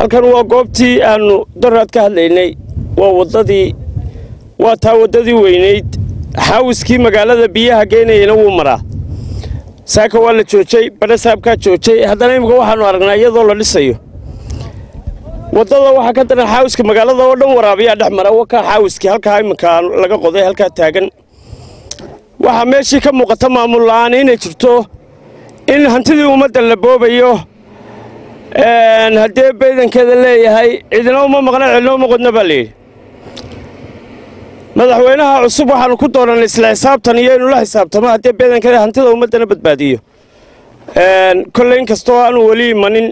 halkan waa goobtii aanu daraad ka hadlaynay waa wadadii waa taa wadadii weynayd xaawiskii magaalada biyaha geenayna wuu maraa saaka waa la joojay barasaabka joojay haddana imika waxaanu aragnaa iyadoo la dhisayo wadada waxa ka daran xaawiska magaalada oo dhan waraabiya dhaxmara waka xaawiskii halka imika laga qoday halka taagan waxa meeshii ka muuqata maamul la'aan inay jirto in hantidii ummadda la boobayo haddii baydankeeda leeyahay cidina uma maqna cidina uma qodna baa leeyahay madaxweynaha cusub waxaanu ku dooranay isla xisaabtan iyo inuu la xisaabtamo haddii baydankeeda hantida ummaddana badbaadiyo kolley inkastoo aanu weli imanin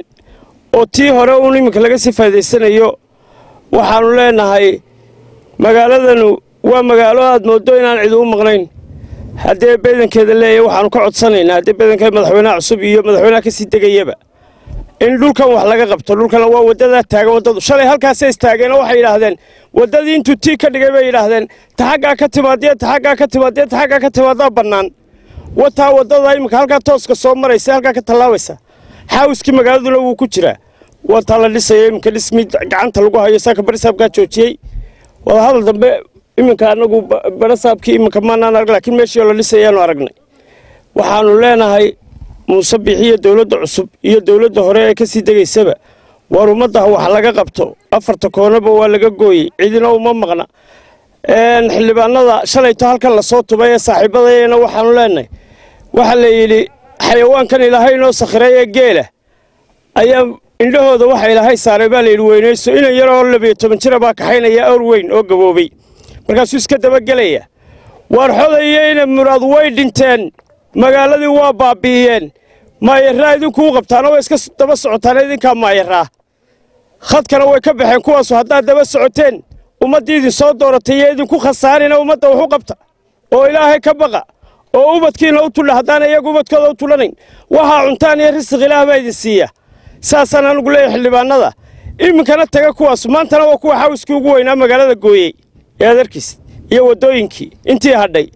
oo tii hore uun iminka laga sii faa'iidaysanayo waxaanu leenahay magaaladanu waa magaalo aad moodo inaan cid u maqnayn haddii baydankeeda leeyahay waxaanu ka codsanaynaa haddii baydankeeda madaxweynaha cusub iyo madaxweynaha ka sii degayaba in dhulkan wax laga qabto dhulkan waa wadada taagan wadadu shalay halkaas ay istaageen waxay yiraahdeen wadadii intuu tii ka dhigay bay yiraahdeen taxaga ka timaadada bannaan wata wadada imika halka tooska soo maraysa halka ka talaabaysa xaawiskii magaaladuna wuu ku jiraa wata la dhisay imika dhismi gacanta lagu hayo saaka barisaabka joojiyay wada hadal dambe imika anagu barisaabkii imika maanaan arag laakiin meeshii la dhisayaanu aragnay waxaanu leenahay muuse bixiye dawladda cusub iyo dawladda hore ee ka sii degaysaba war ummadda wax laga qabto afarta koonaba waa laga gooyay cidina uma maqna xildhibaanada shalayto halkan la soo tubay ee saaxiibadayna waxaanu leenahay waxa la yiri xayawaankan ilaahay noo sakhiray ee geela ayaa indhahooda waxa ilaahay saaray baa la yiri weynayso inay yaroo 12 jir baa kaxaynaya awr weyn oo gaboobay markaasuu iska daba galaya war xodayayna muraad way dhinteen magaaladii waa baabiiyeen maayaraa idinku qabtaan oo iska daba socotaan idinka maayaraa khadkana way ka baxeen kuwaas haddaa daba socoteen ummadii idin soo dooratay idinku khasaarina ummadda wuxuu qabta oo ilaahay ka baqa oo ubadkiina u tula haddaan iyagu ubadkooda u tulanayn waxa cuntaan iyo risq ilaah baa idin siiya saasaan anigu leeyahay xildhibaanada iminkana taga kuwaas maantana waa kuwa xaawiskii ugu weynaa magaalada gooyey ee adarkiis iyo wadooyinkii intii hadhay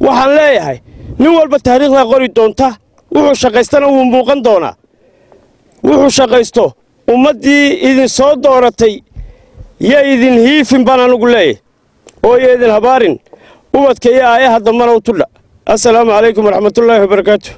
waxaan leeyahay nin walba taariikhda qori doonta wuxuu shaqaystana wuu muuqan doonaa wuxuu shaqaysto ummadii idin soo dooratay ya idin hiifin baan anigu leeyahay oo idin habaarin ubadka iyo aayaha dambana u tula assalaamu calaykum waraxmatullaahi wabarakaatuh